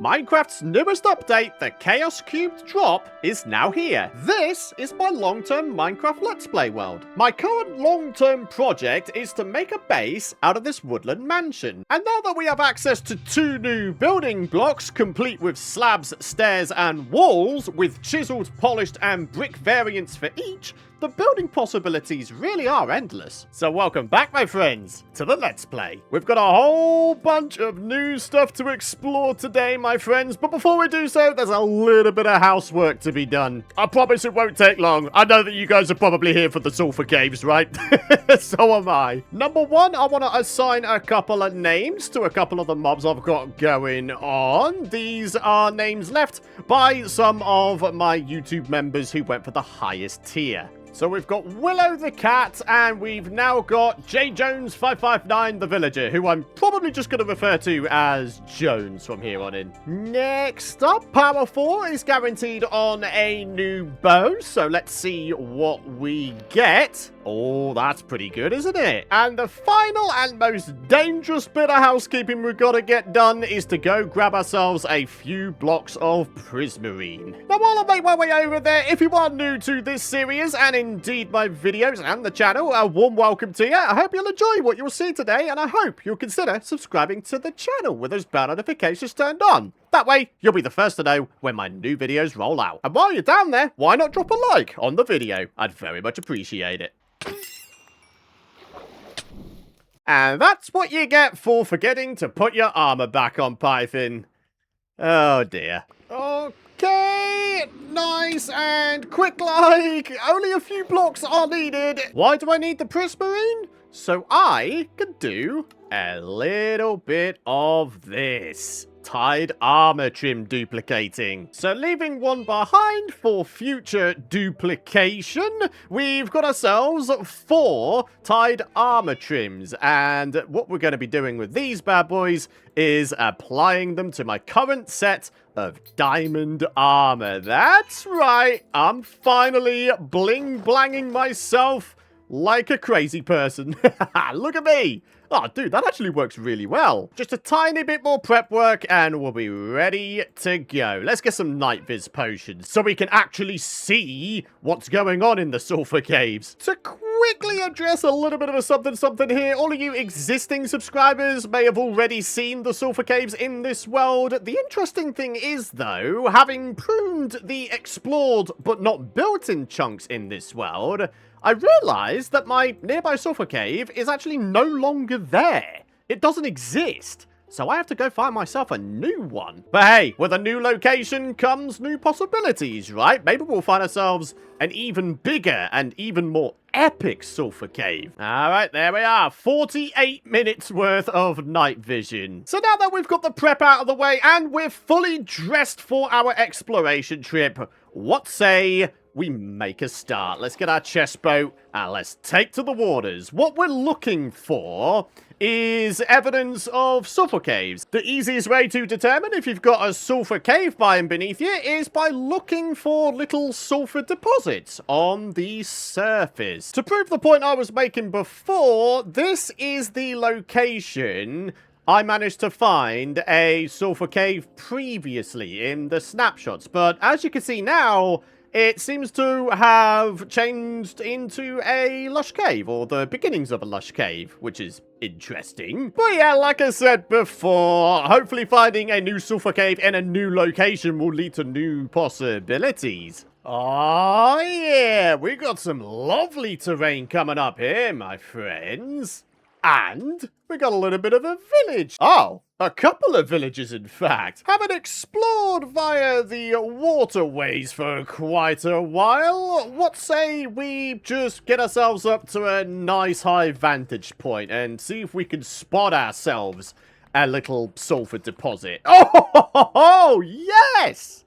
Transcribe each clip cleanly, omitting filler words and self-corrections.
Minecraft's newest update, the Chaos Cubed drop, is now here. This is my long-term Minecraft Let's Play world. My current long-term project is to make a base out of this woodland mansion. And now that we have access to 2 new building blocks, complete with slabs, stairs, and walls, with chiseled, polished, and brick variants for each, the building possibilities really are endless. So welcome back, my friends, to the Let's Play. We've got a whole bunch of new stuff to explore today, my friends, but before we do so, there's a little bit of housework to be done. I promise it won't take long. I know that you guys are probably here for the Sulfur Caves, right? So am I. Number 1, I want to assign a couple of names to a couple of the mobs I've got going on. These are names left by some of my YouTube members who went for the highest tier. So we've got Willow the cat, and we've now got J Jones 559 the villager, who I'm probably just going to refer to as Jones from here on in. Next up, Power 4 is guaranteed on a new bow, so let's see what we get. Oh, that's pretty good, isn't it? And the final and most dangerous bit of housekeeping we've got to get done is to go grab ourselves a few blocks of prismarine. Now, while I make my way over there, if you are new to this series, and indeed my videos and the channel, a warm welcome to you. I hope you'll enjoy what you'll see today, and I hope you'll consider subscribing to the channel with those bell notifications turned on. That way, you'll be the first to know when my new videos roll out. And while you're down there, why not drop a like on the video? I'd very much appreciate it. And that's what you get for forgetting to put your armor back on, Python. Oh dear. Okay, nice and quick like. Only a few blocks are needed. Why do I need the prismarine? So I can do a little bit of this. Tied armor trim duplicating. So leaving one behind for future duplication, we've got ourselves 4 tied armor trims. And what we're going to be doing with these bad boys is applying them to my current set of diamond armor. That's right, I'm finally bling-blanging myself like a crazy person. Look at me. Oh, dude, that actually works really well. Just a tiny bit more prep work and we'll be ready to go. Let's get some night viz potions so we can actually see what's going on in the Sulfur Caves. To quickly address a little bit of a something here, all of you existing subscribers may have already seen the Sulfur Caves in this world. The interesting thing is, though, having pruned the explored but not built-in chunks in this world, I realized that my nearby Sulfur Cave is actually no longer there. It doesn't exist. So I have to go find myself a new one. But hey, with a new location comes new possibilities, right? Maybe we'll find ourselves an even bigger and even more epic Sulfur Cave. Alright, there we are. 48 minutes worth of night vision. So now that we've got the prep out of the way and we're fully dressed for our exploration trip, what say we make a start? Let's get our chest boat and let's take to the waters. What we're looking for is evidence of sulfur caves. The easiest way to determine if you've got a sulfur cave biome beneath you is by looking for little sulfur deposits on the surface. To prove the point I was making before, this is the location I managed to find a sulfur cave previously in the snapshots, but as you can see now, it seems to have changed into a lush cave, or the beginnings of a lush cave, which is interesting. But yeah, like I said before, hopefully finding a new sulfur cave in a new location will lead to new possibilities. Oh yeah, we got some lovely terrain coming up here, my friends. And we got a little bit of a village. Oh, a couple of villages, in fact. Haven't explored via the waterways for quite a while. What say we just get ourselves up to a nice high vantage point and see if we can spot ourselves a little sulfur deposit. Oh, yes!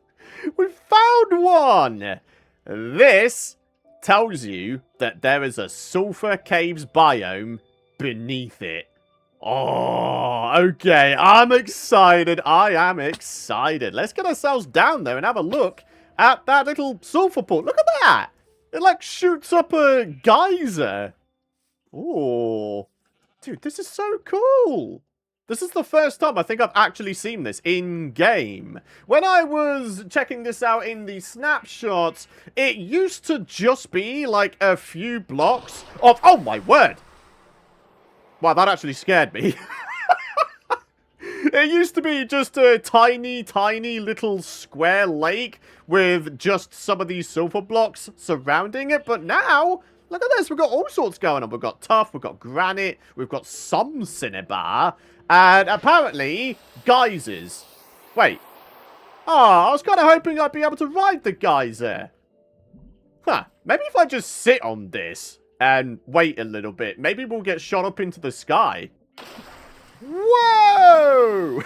We found one! This tells you that there is a sulfur caves biome beneath it. Oh, okay. I'm excited. I am excited. Let's get ourselves down there and have a look at that little sulfur pool. Look at that. It like shoots up a geyser. Oh, dude, this is so cool. This is the first time I think I've actually seen this in-game. When I was checking this out in the snapshots, it used to just be like a few blocks of... Oh my word! Wow, that actually scared me. It used to be just a tiny, tiny little square lake with just some of these sulfur blocks surrounding it. But now, look at this. We've got all sorts going on. We've got tuff, we've got granite, we've got some cinnabar, and apparently geysers. Wait. Oh, I was kind of hoping I'd be able to ride the geyser. Huh. Maybe if I just sit on this and wait a little bit, maybe we'll get shot up into the sky. Whoa!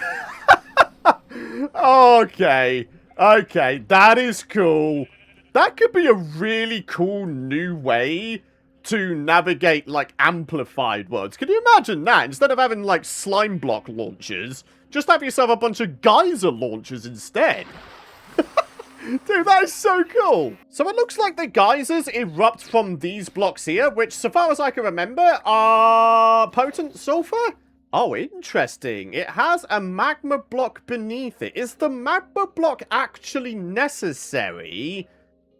Okay. Okay, that is cool. That could be a really cool new way to navigate, like, amplified worlds. Can you imagine that? Instead of having, like, slime block launchers, just have yourself a bunch of geyser launchers instead. Dude, that is so cool. So it looks like the geysers erupt from these blocks here, which, so far as I can remember, are potent sulfur? Oh, interesting. It has a magma block beneath it. Is the magma block actually necessary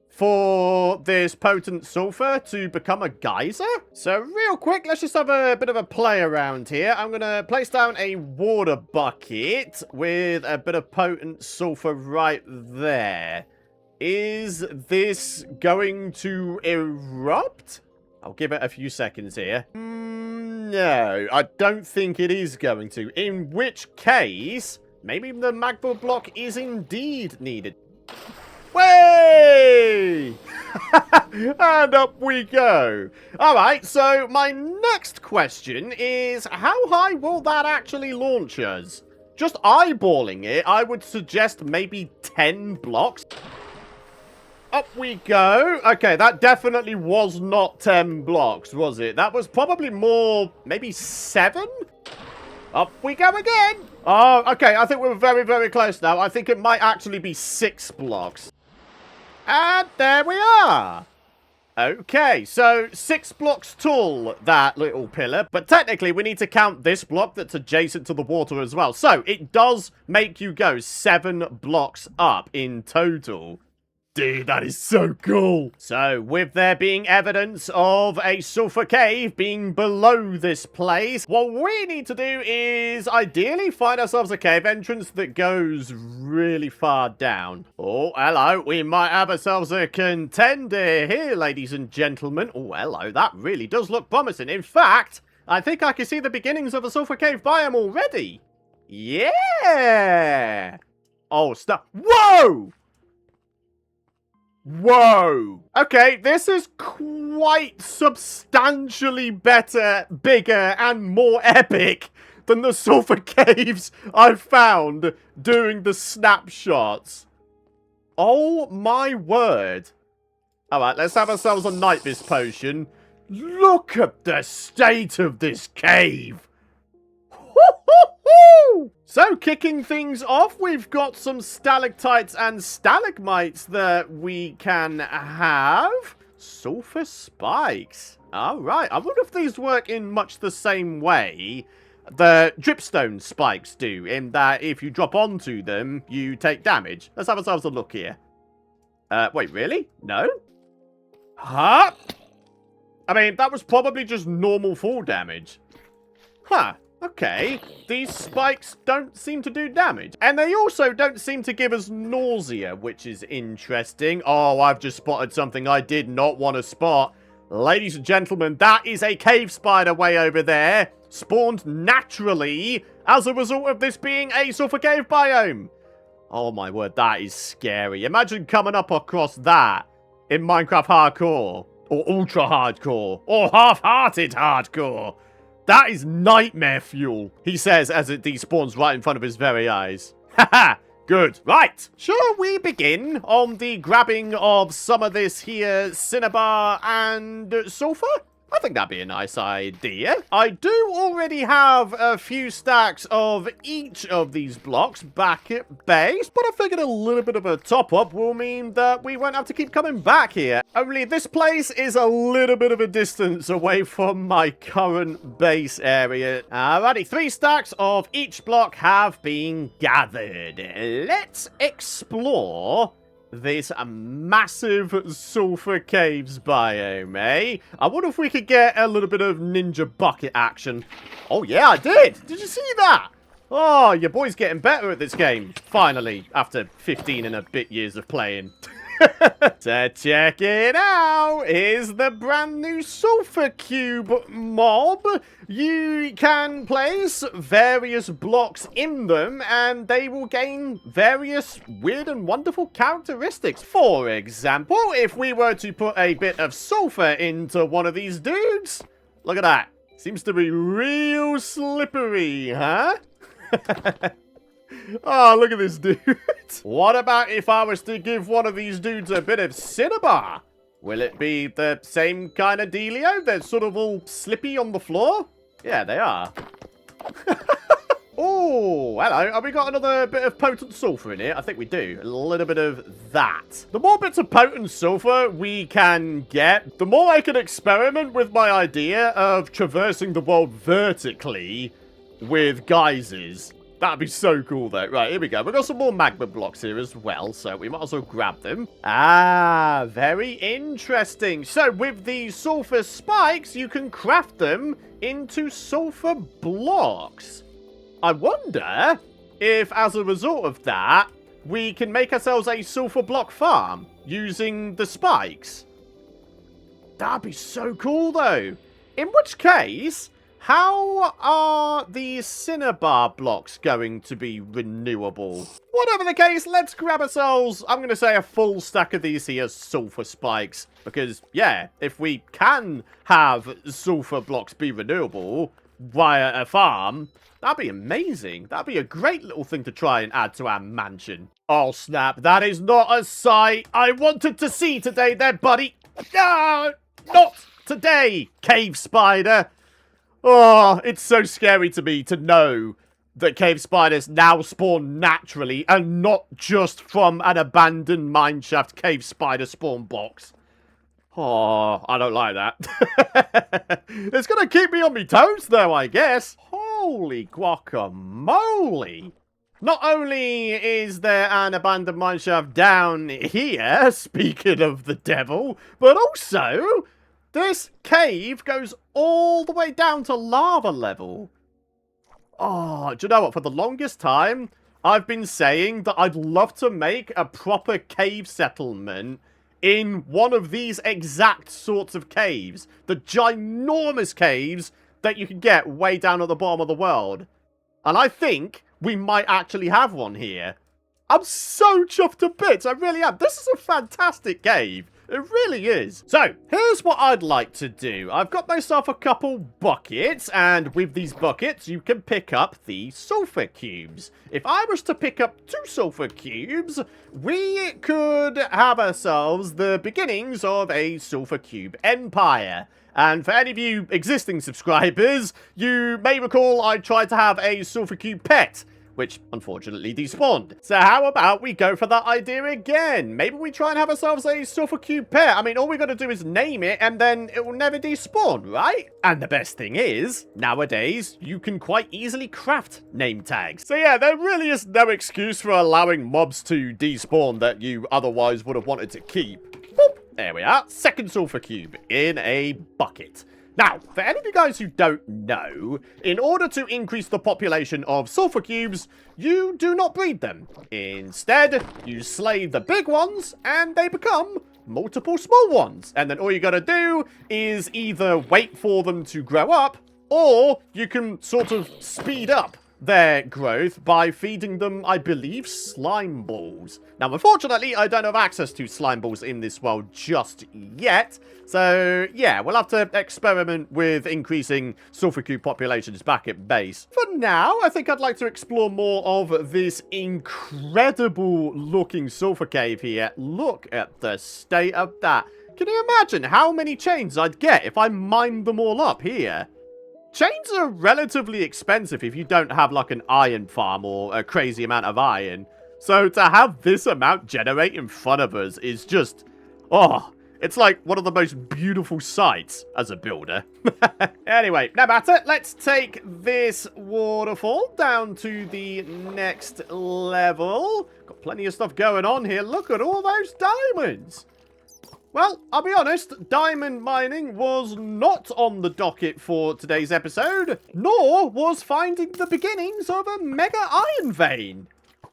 for this potent sulfur to become a geyser? So real quick, let's just have a bit of a play around here. I'm going to place down a water bucket with a bit of potent sulfur right there. Is this going to erupt? I'll give it a few seconds here. No, I don't think it is going to. In which case, maybe the magma block is indeed needed. Way! And up we go. Alright, so my next question is, how high will that actually launch us? Just eyeballing it, I would suggest maybe 10 blocks. Up we go. Okay, that definitely was not 10 blocks, was it? That was probably more, maybe 7? Up we go again. Oh, okay, I think we're very, very close now. I think it might actually be 6 blocks. And there we are. Okay, so 6 blocks tall, that little pillar. But technically, we need to count this block that's adjacent to the water as well. So it does make you go 7 blocks up in total. Dude, that is so cool. So, with there being evidence of a sulfur cave being below this place, what we need to do is ideally find ourselves a cave entrance that goes really far down. Oh, hello. We might have ourselves a contender here, ladies and gentlemen. Oh, hello. That really does look promising. In fact, I think I can see the beginnings of a sulfur cave biome already. Yeah. Oh, stop. Whoa! Whoa! Okay, this is quite substantially better, bigger, and more epic than the sulfur caves I've found during the snapshots. Oh my word. Alright, let's have ourselves a night mist potion. Look at the state of this cave. So, kicking things off, we've got some stalactites and stalagmites that we can have. Sulfur spikes. Alright, I wonder if these work in much the same way the dripstone spikes do, in that if you drop onto them, you take damage. Let's have ourselves a look here. Wait, really? No? Huh? I mean, that was probably just normal fall damage. Huh. Okay, these spikes don't seem to do damage. And they also don't seem to give us nausea, which is interesting. Oh, I've just spotted something I did not want to spot. Ladies and gentlemen, that is a cave spider way over there, spawned naturally as a result of this being a sulfur cave biome. Oh my word, that is scary. Imagine coming up across that in Minecraft Hardcore, or Ultra Hardcore, or Half-Hearted Hardcore. That is nightmare fuel, he says as it despawns right in front of his very eyes. Haha, good. Right, shall we begin on the grabbing of some of this here cinnabar and sulfur? I think that'd be a nice idea. I do already have a few stacks of each of these blocks back at base, but I figured a little bit of a top-up will mean that we won't have to keep coming back here. Only this place is a little bit of a distance away from my current base area. Alrighty, 3 stacks of each block have been gathered. Let's explore this massive Sulfur Caves biome, eh? I wonder if we could get a little bit of ninja bucket action. Oh yeah, I did! Did you see that? Oh, your boy's getting better at this game. Finally, after 15 and a bit years of playing. So check it out. Here's the brand new Sulfur Cube mob. You can place various blocks in them and they will gain various weird and wonderful characteristics. For example, if we were to put a bit of sulfur into one of these dudes, look at that. Seems to be real slippery, huh? Oh, look at this dude. What about if I was to give one of these dudes a bit of cinnabar? Will it be the same kind of dealio? They're sort of all slippy on the floor? Yeah, they are. Oh, hello. Have we got another bit of potent sulfur in here? I think we do. A little bit of that. The more bits of potent sulfur we can get, the more I can experiment with my idea of traversing the world vertically with geysers. That'd be so cool, though. Right, here we go. We've got some more magma blocks here as well, so we might as well grab them. Ah, very interesting. So, with the sulfur spikes, you can craft them into sulfur blocks. I wonder if, as a result of that, we can make ourselves a sulfur block farm using the spikes. That'd be so cool, though. In which case, how are these Cinnabar blocks going to be renewable? Whatever the case, let's grab ourselves, I'm going to say, a full stack of these here sulfur spikes. Because, yeah, if we can have sulfur blocks be renewable via a farm, that'd be amazing. That'd be a great little thing to try and add to our mansion. Oh, snap. That is not a sight I wanted to see today there, buddy. No, not today, cave spider. Oh, it's so scary to me to know that cave spiders now spawn naturally and not just from an abandoned mineshaft cave spider spawn box. Oh, I don't like that. It's going to keep me on my toes, though, I guess. Holy guacamole. Not only is there an abandoned mineshaft down here, speaking of the devil, but also this cave goes all the way down to lava level. Oh, do you know what? For the longest time, I've been saying that I'd love to make a proper cave settlement in one of these exact sorts of caves. The ginormous caves that you can get way down at the bottom of the world. And I think we might actually have one here. I'm so chuffed to bits. I really am. This is a fantastic cave. It really is. So, here's what I'd like to do. I've got myself a couple buckets, and with these buckets, you can pick up the sulfur cubes. If I was to pick up 2 sulfur cubes, we could have ourselves the beginnings of a sulfur cube empire. And for any of you existing subscribers, you may recall I tried to have a sulfur cube pet, which unfortunately despawned. So how about we go for that idea again? Maybe we try and have ourselves a Sulfur Cube pet. I mean, all we got to do is name it and then it will never despawn, right? And the best thing is, nowadays, you can quite easily craft name tags. So yeah, there really is no excuse for allowing mobs to despawn that you otherwise would have wanted to keep. Boop. There we are. Second Sulfur Cube in a bucket. Now, for any of you guys who don't know, in order to increase the population of sulfur cubes, you do not breed them. Instead, you slay the big ones, and they become multiple small ones. And then all you gotta do is either wait for them to grow up, or you can sort of speed up their growth by feeding them, I believe, slime balls. Now, unfortunately, I don't have access to slime balls in this world just yet. So, yeah, we'll have to experiment with increasing sulfur cube populations back at base. For now, I think I'd like to explore more of this incredible looking sulfur cave here. Look at the state of that. Can you imagine how many chains I'd get if I mined them all up here? Chains are relatively expensive if you don't have like an iron farm or a crazy amount of iron. So to have this amount generate in front of us is just... oh, it's like one of the most beautiful sights as a builder. Anyway, no matter. Let's take this waterfall down to the next level. Got plenty of stuff going on here. Look at all those diamonds. Well, I'll be honest, diamond mining was not on the docket for today's episode, nor was finding the beginnings of a mega iron vein.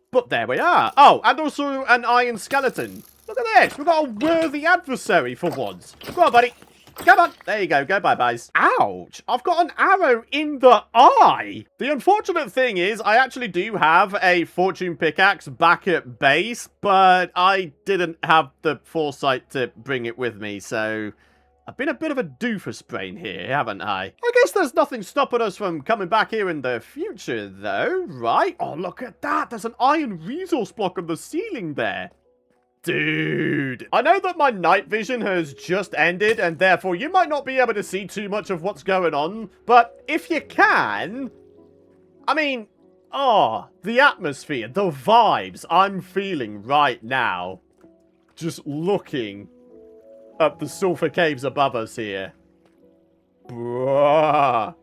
But there we are. Oh, and also an iron skeleton. Look at this. We've got a worthy adversary for once. Go on, buddy. Come on. There you go. Go bye-byes. Ouch. I've got an arrow in the eye. The unfortunate thing is I actually do have a fortune pickaxe back at base, but I didn't have the foresight to bring it with me, so... I've been a bit of a doofus brain here, haven't I? I guess there's nothing stopping us from coming back here in the future, though, right? Oh, look at that. There's an iron resource block on the ceiling there. Dude, I know that my night vision has just ended, and therefore you might not be able to see too much of what's going on, but if you can, I mean, oh, the atmosphere, the vibes I'm feeling right now, just looking at the sulfur caves above us here. Bruh.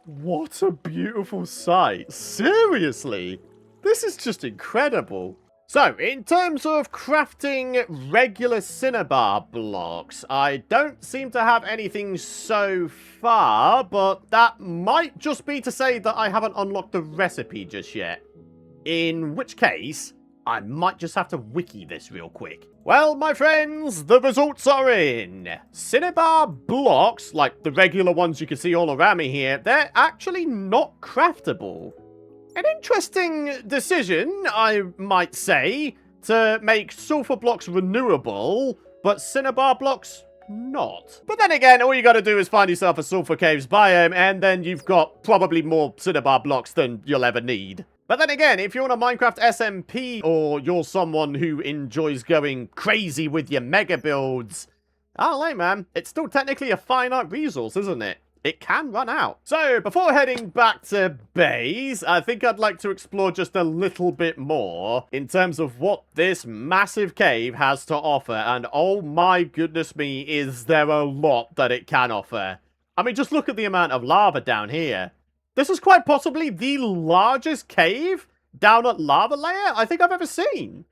What a beautiful sight. Seriously. This is just incredible. So, in terms of crafting regular cinnabar blocks, I don't seem to have anything so far, but that might just be to say that I haven't unlocked the recipe just yet. In which case, I might just have to wiki this real quick. Well, my friends, the results are in. Cinnabar blocks, like the regular ones you can see all around me here, they're actually not craftable. An interesting decision, I might say, to make sulfur blocks renewable, but cinnabar blocks not. But then again, all you gotta do is find yourself a sulfur caves biome, and then you've got probably more cinnabar blocks than you'll ever need. But then again, if you're on a Minecraft SMP, or you're someone who enjoys going crazy with your mega builds, oh, hey man, it's still technically a finite resource, isn't it? It can run out. So, before heading back to base, I think I'd like to explore just a little bit more in terms of what this massive cave has to offer. And oh my goodness me, is there a lot that it can offer. I mean, just look at the amount of lava down here. This is quite possibly the largest cave down at lava layer I think I've ever seen.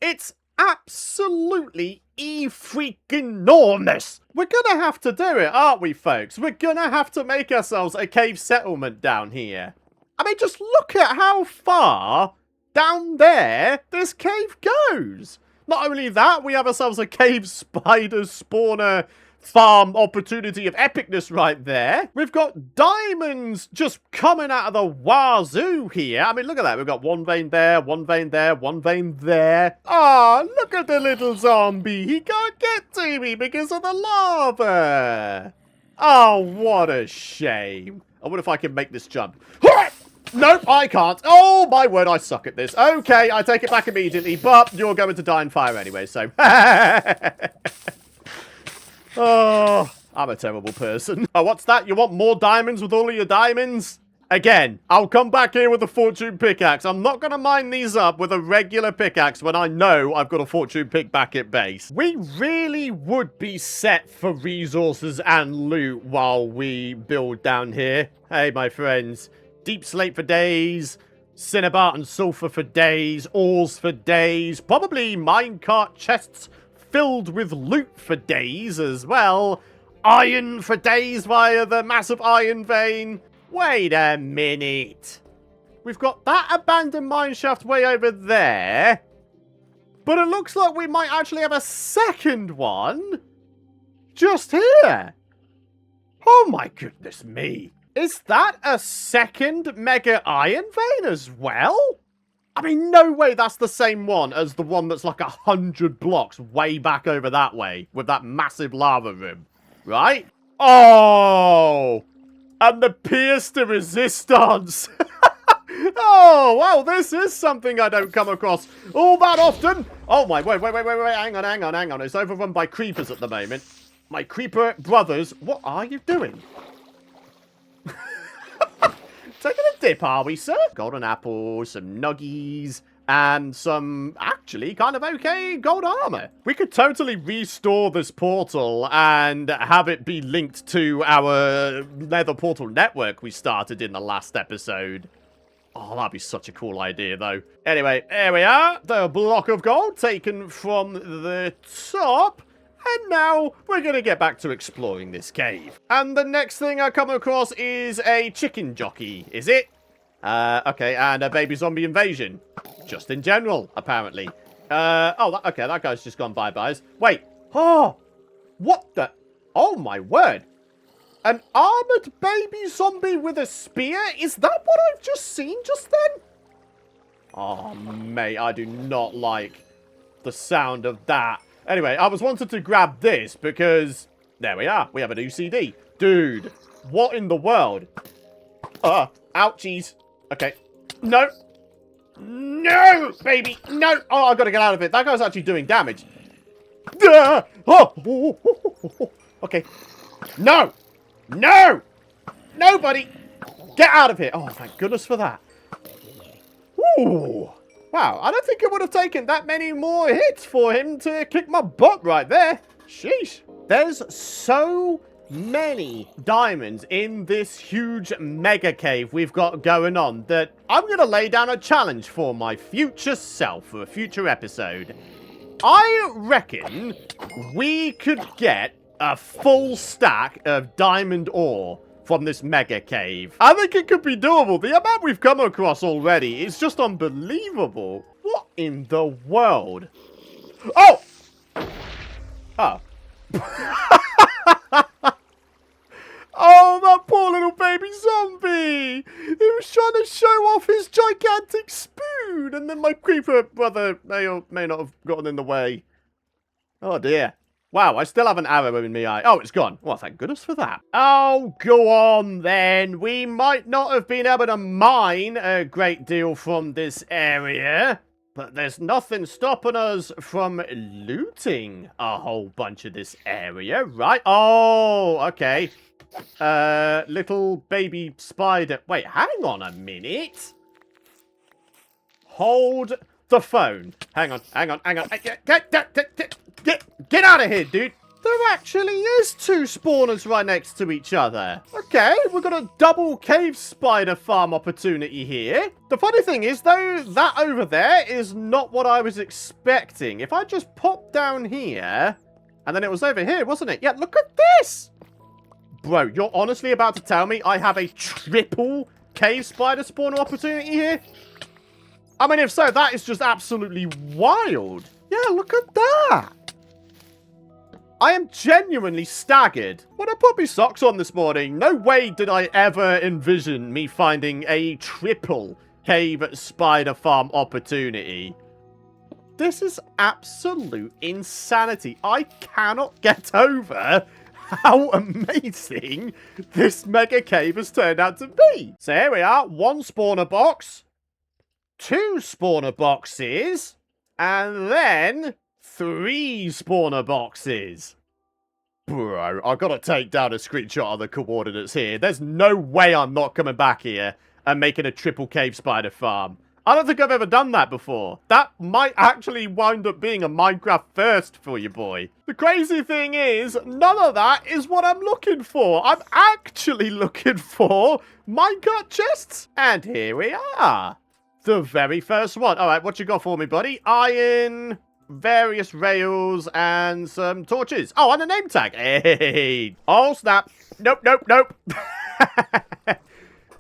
It's absolutely freaking-enormous. We're gonna have to do it, aren't we, folks? We're gonna have to make ourselves a cave settlement down here. I mean, just look at how far down there this cave goes. Not only that, we have ourselves a cave spider spawner farm opportunity of epicness right there. We've got diamonds just coming out of the wazoo here. I mean, look at that. We've got one vein there, one vein there, one vein there. Ah, oh, look at the little zombie. He can't get to me because of the lava. Oh, what a shame. I wonder if I can make this jump. Nope, I can't. Oh, my word, I suck at this. Okay, I take it back immediately, but you're going to die in fire anyway, so... Oh, I'm a terrible person. Oh, what's that? You want more diamonds with all of your diamonds? Again, I'll come back here with a fortune pickaxe. I'm not going to mine these up with a regular pickaxe when I know I've got a fortune pick back at base. We really would be set for resources and loot while we build down here. Hey, my friends. Deep slate for days. Cinnabar and sulfur for days. Ores for days. Probably minecart chests filled with loot for days as well. Iron for days via the massive iron vein. Wait a minute. We've got that abandoned mineshaft way over there. But it looks like we might actually have a second one just here. Oh my goodness me. Is that a second mega iron vein as well? I mean, no way that's the same one as the one that's like 100 blocks way back over that way with that massive lava room, right? Oh, and the pierce to resistance. Oh, well, this is something I don't come across all that often. Oh, my, wait. Hang on. It's overrun by creepers at the moment. My creeper brothers, what are you doing? Taking a dip, are we, sir? Golden apples, some nuggies, and some actually kind of okay gold armor. We could totally restore this portal and have it be linked to our nether portal network we started in the last episode. Oh, that'd be such a cool idea, though. Anyway, here we are. The block of gold taken from the top. And now we're going to get back to exploring this cave. And the next thing I come across is a chicken jockey, is it? Okay, and a baby zombie invasion. Just in general, apparently. Okay, that guy's just gone bye-byes. Wait. Oh, what the? Oh, my word. An armored baby zombie with a spear? Is that what I've just seen just then? Oh, mate, I do not like the sound of that. Anyway, I was wanted to grab this because there we are. We have a new CD. Dude, what in the world? Ouchies. Okay. No. No, baby. No. Oh, I've got to get out of it. That guy's actually doing damage. Oh. Okay. No. No. Nobody. Get out of here. Oh, thank goodness for that. Ooh. Wow, I don't think it would have taken that many more hits for him to kick my butt right there. Sheesh. There's so many diamonds in this huge mega cave we've got going on that I'm going to lay down a challenge for my future self for a future episode. I reckon we could get a full stack of diamond ore from this mega cave. I think it could be doable. The amount we've come across already is just unbelievable. What in the world? Oh! Oh. Oh, that poor little baby zombie! He was trying to show off his gigantic spoon, and then my creeper brother may or may not have gotten in the way. Oh dear. Wow, I still have an arrow in my eye. Oh, it's gone. Well, thank goodness for that. Oh, go on then. We might not have been able to mine a great deal from this area, but there's nothing stopping us from looting a whole bunch of this area, right? Oh, okay. Little baby spider. Wait, hang on a minute. Hold the phone. Hang on. Get out of here, dude. There actually is two spawners right next to each other. Okay, we've got a double cave spider farm opportunity here. The funny thing is, though, that over there is not what I was expecting. If I just pop down here, and then it was over here, wasn't it? Yeah, look at this. Bro, you're honestly about to tell me I have a triple cave spider spawner opportunity here? I mean, if so, that is just absolutely wild. Yeah, look at that. I am genuinely staggered. When I put my socks on this morning, no way did I ever envision me finding a triple cave spider farm opportunity. This is absolute insanity. I cannot get over how amazing this mega cave has turned out to be. So here we are, one spawner box, two spawner boxes, and then 3 spawner boxes. Bro, I've got to take down a screenshot of the coordinates here. There's no way I'm not coming back here and making a triple cave spider farm. I don't think I've ever done that before. That might actually wind up being a Minecraft first for you, boy. The crazy thing is, none of that is what I'm looking for. I'm actually looking for minecart chests. And here we are. The very first one. All right, what you got for me, buddy? Iron, various rails, and some torches. Oh, and a name tag. Hey. Oh, snap. Nope.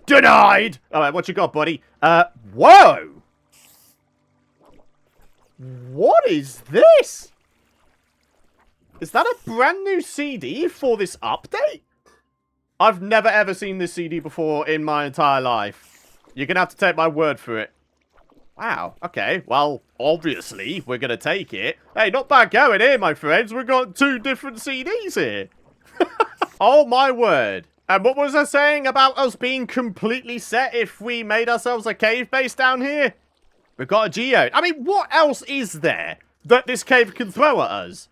Denied. All right, what you got, buddy? Whoa. What is this? Is that a brand new CD for this update? I've never ever seen this CD before in my entire life. You're going to have to take my word for it. Wow, okay. Well, obviously, we're going to take it. Hey, not bad going here, my friends. We've got 2 different CDs here. Oh, my word. And what was I saying about us being completely set if we made ourselves a cave base down here? We've got a geode. I mean, what else is there that this cave can throw at us?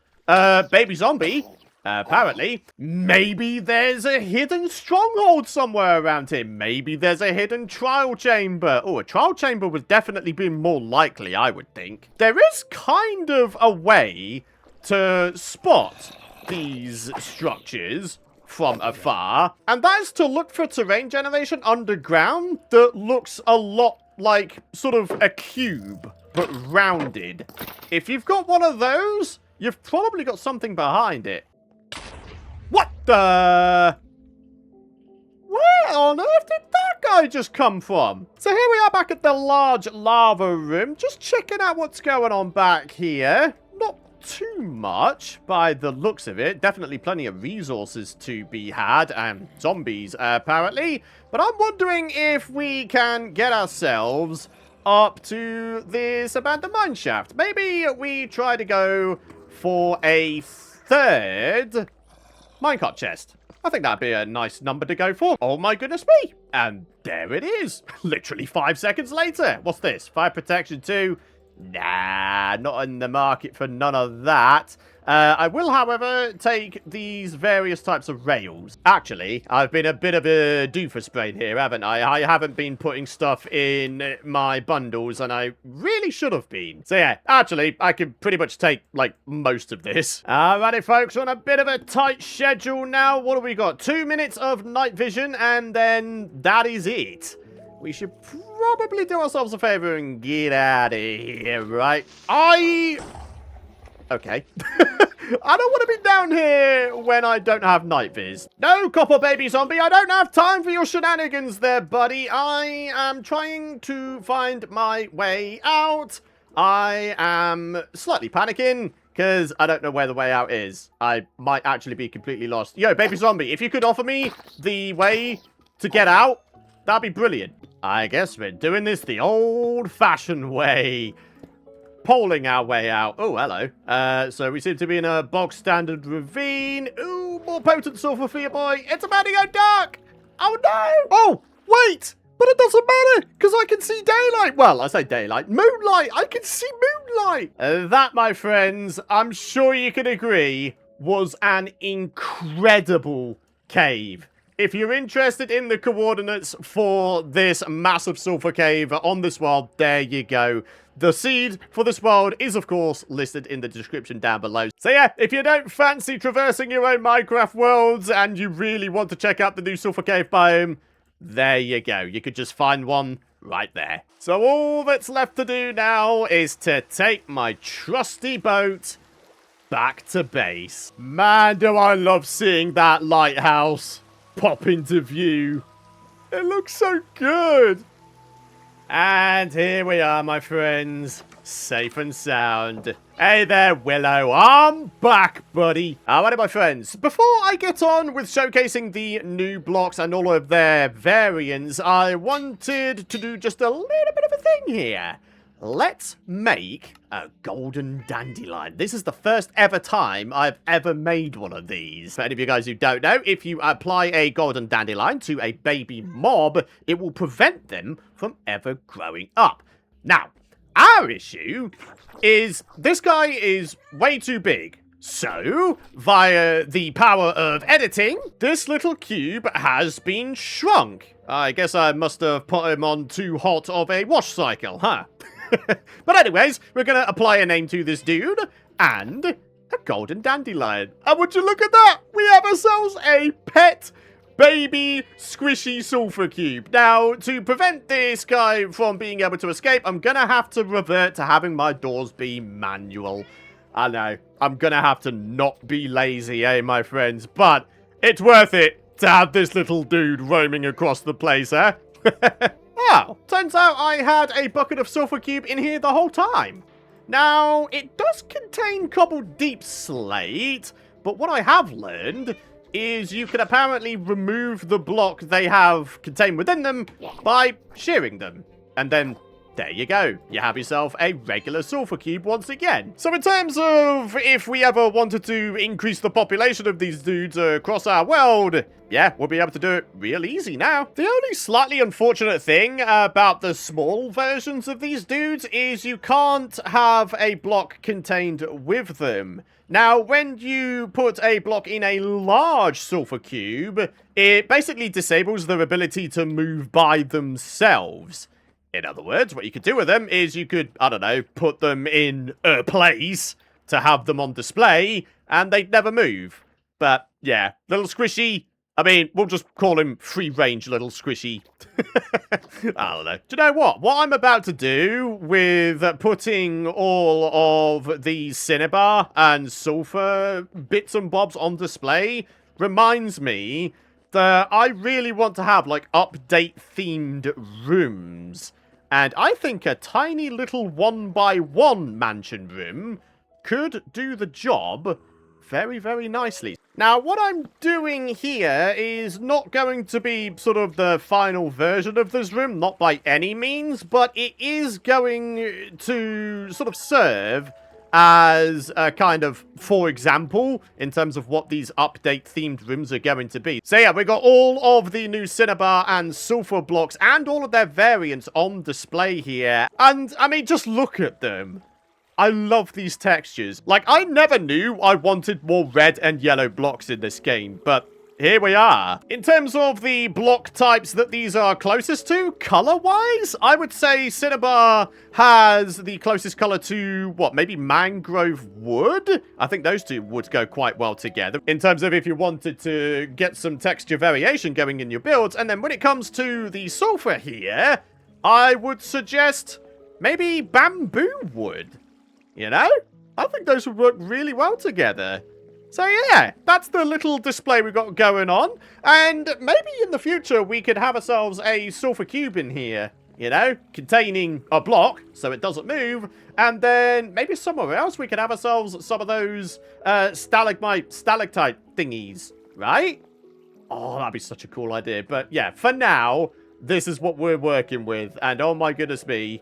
Baby zombie, apparently. Maybe there's a hidden stronghold somewhere around here. Maybe there's a hidden trial chamber. Oh, a trial chamber would definitely be more likely, I would think. There is kind of a way to spot these structures from afar, and that is to look for terrain generation underground that looks a lot like sort of a cube, but rounded. If you've got one of those, you've probably got something behind it. What the? Where on earth did that guy just come from? So here we are back at the large lava room, just checking out what's going on back here. Not too much by the looks of it. Definitely plenty of resources to be had, and zombies apparently. But I'm wondering if we can get ourselves up to this abandoned mine shaft. Maybe we try to go for a third minecart chest. I think that'd be a nice number to go for. Oh my goodness me. And there it is. Literally 5 seconds later. What's this? Fire protection 2. Nah, not in the market for none of that. I will, however, take these various types of rails. Actually, I've been a bit of a doofus brain here, haven't I? I haven't been putting stuff in my bundles, and I really should have been. So yeah, actually, I can pretty much take, like, most of this. Alrighty, folks, we're on a bit of a tight schedule now. What have we got? 2 minutes of night vision, and then that is it. We should probably do ourselves a favor and get out of here, right? Okay. I don't want to be down here when I don't have night viz. No, copper baby zombie, I don't have time for your shenanigans there, buddy. I am trying to find my way out. I am slightly panicking because I don't know where the way out is. I might actually be completely lost. Yo, baby zombie, if you could offer me the way to get out, that'd be brilliant. I guess we're doing this the old-fashioned way. Polling our way out. Oh, hello. So we seem to be in a bog-standard ravine. Ooh, more potent sulfur for you, boy. It's about to go dark. Oh, no. Oh, wait. But it doesn't matter, because I can see daylight. Well, I say daylight. Moonlight. I can see moonlight. That, my friends, I'm sure you can agree, was an incredible cave. If you're interested in the coordinates for this massive sulfur cave on this world, there you go. The seed for this world is, of course, listed in the description down below. So yeah, if you don't fancy traversing your own Minecraft worlds and you really want to check out the new sulfur cave biome, there you go. You could just find one right there. So all that's left to do now is to take my trusty boat back to base. Man, do I love seeing that lighthouse pop into view. It looks so good. And here we are, my friends. Safe and sound. Hey there, Willow. I'm back, buddy. Alright, my friends. Before I get on with showcasing the new blocks and all of their variants, I wanted to do just a little bit of a thing here. Let's make a golden dandelion. This is the first ever time I've ever made one of these. For any of you guys who don't know, if you apply a golden dandelion to a baby mob, it will prevent them from ever growing up. Now, our issue is this guy is way too big. So, via the power of editing, this little cube has been shrunk. I guess I must have put him on too hot of a wash cycle, huh? But anyways, we're going to apply a name to this dude, and a golden dandelion. And would you look at that? We have ourselves a pet baby squishy sulfur cube. Now, to prevent this guy from being able to escape, I'm going to have to revert to having my doors be manual. I know, I'm going to have to not be lazy, eh, my friends? But it's worth it to have this little dude roaming across the place, eh? Well, turns out I had a bucket of Sulfur Cube in here the whole time. Now, it does contain cobbled deep slate, but what I have learned is you can apparently remove the block they have contained within them by shearing them. And then, there you go. You have yourself a regular Sulfur Cube once again. So in terms of if we ever wanted to increase the population of these dudes across our world, yeah, we'll be able to do it real easy now. The only slightly unfortunate thing about the small versions of these dudes is you can't have a block contained with them. Now, when you put a block in a large sulfur cube, it basically disables their ability to move by themselves. In other words, what you could do with them is you could, I don't know, put them in a place to have them on display, and they'd never move. But, yeah, little squishy. I mean, we'll just call him free-range little squishy. I don't know. Do you know what? What I'm about to do with putting all of these Cinnabar and Sulfur bits and bobs on display reminds me that I really want to have, like, update-themed rooms. And I think a tiny little 1x1 mansion room could do the job very, very nicely. Now, what I'm doing here is not going to be sort of the final version of this room, not by any means, but it is going to sort of serve as a kind of, for example, in terms of what these update-themed rooms are going to be. So yeah, we got all of the new Cinnabar and Sulfur blocks and all of their variants on display here. And, I mean, just look at them. I love these textures. Like, I never knew I wanted more red and yellow blocks in this game, but here we are. In terms of the block types that these are closest to, color-wise, I would say Cinnabar has the closest color to, what, maybe mangrove wood? I think those two would go quite well together in terms of if you wanted to get some texture variation going in your builds. And then when it comes to the sulfur here, I would suggest maybe bamboo wood. You know? I think those would work really well together. So yeah, that's the little display we've got going on. And maybe in the future we could have ourselves a sulfur cube in here. You know? Containing a block, so it doesn't move. And then maybe somewhere else we could have ourselves some of those stalagmite, stalactite thingies. Right? Oh, that'd be such a cool idea. But yeah, for now, this is what we're working with. And oh my goodness me.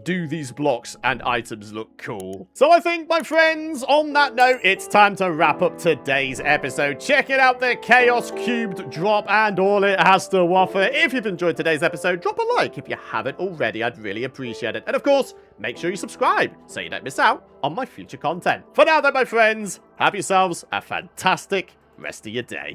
Do these blocks and items look cool? So I think, my friends, on that note, it's time to wrap up today's episode. Checking out the Chaos Cubed drop and all it has to offer. If you've enjoyed today's episode, drop a like. If you haven't already, I'd really appreciate it. And of course, make sure you subscribe so you don't miss out on my future content. For now, though, my friends, have yourselves a fantastic rest of your day.